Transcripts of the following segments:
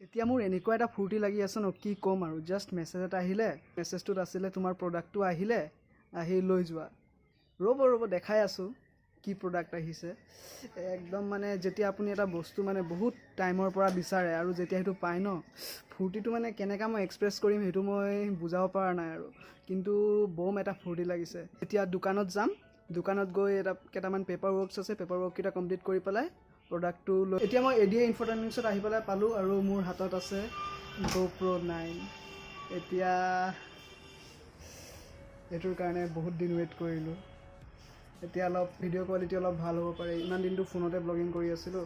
এতিয়া মোৰ এনেকুৱা এটা ফূৰ্তি লাগি আছে ন কি ক'ম আৰু জাষ্ট মেছেজ এটা আহিলে মেছেজটোত আছিলে তোমাৰ প্ৰডাক্টটো আহিলে আহি লৈ যোৱা ৰ'ব দেখাই আছোঁ কি প্ৰডাক্ট আহিছে একদম মানে যেতিয়া আপুনি এটা বস্তু মানে বহুত টাইমৰ পৰা বিচাৰে আৰু যেতিয়া সেইটো পায় ন ফূৰ্তিটো মানে কেনেকৈ মই এক্সপ্ৰেছ কৰিম সেইটো মই বুজাব পৰা নাই আৰু কিন্তু বম এটা ফূৰ্তি লাগিছে এতিয়া দোকানত যাম দোকানত গৈ এটা কেইটামান পেপাৰ ৱৰ্কছ আছে পেপাৰ ৱৰ্ককেইটা কমপ্লিট কৰি পেলাই প্ৰডাক্টটো লৈ এতিয়া মই এডিএ ইনফৰটেইনমেণ্টছত আহি পেলাই পালোঁ আৰু মোৰ হাতত আছে GoPro 9 এতিয়া এইটোৰ কাৰণে বহুত দিন ৱেইট কৰিলোঁ এতিয়া অলপ ভিডিঅ' কোৱালিটি অলপ ভাল হ'ব পাৰে ইমান দিনটো ফোনতে ব্লগিং কৰি আছিলোঁ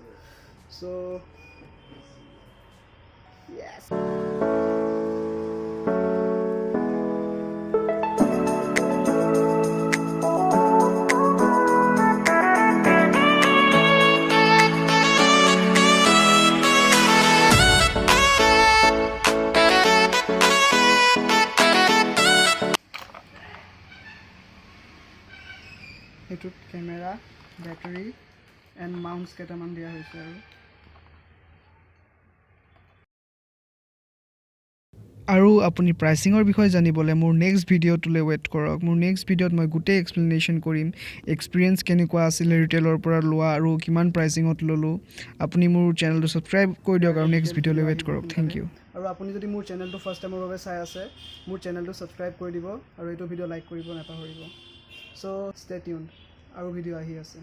চ' য়েছ এইটোত কেমেৰা বেটাৰী এণ্ড মাউণ্টছ কেইটামান দিয়া হৈছে আৰু আপুনি প্ৰাইচিঙৰ বিষয়ে জানিবলৈ মোৰ নেক্সট ভিডিঅ'টোলৈ ৱেইট কৰক মোৰ নেক্সট ভিডিঅ'ত মই গোটেই এক্সপ্লেনেশ্যন কৰিম এক্সপিৰিয়েঞ্চ কেনেকুৱা আছিলে ৰিটেইলৰ পৰা লোৱা আৰু কিমান প্ৰাইচিঙত ল'লোঁ আপুনি মোৰ চেনেলটো ছাবস্ক্ৰাইব কৰি দিয়ক আৰু নেক্সট ভিডিঅ'লৈ ৱেইট কৰক থেংক ইউ আৰু আপুনি যদি মোৰ চেনেলটো ফাৰ্ষ্ট টাইমৰ বাবে চাই আছে মোৰ চেনেলটো ছাবস্ক্ৰাইব কৰি দিব আৰু এইটো ভিডিঅ' লাইক কৰিব নাপাহৰিব চ' ষ্টে টিউন আৰু ভিডিঅ' আহি আছে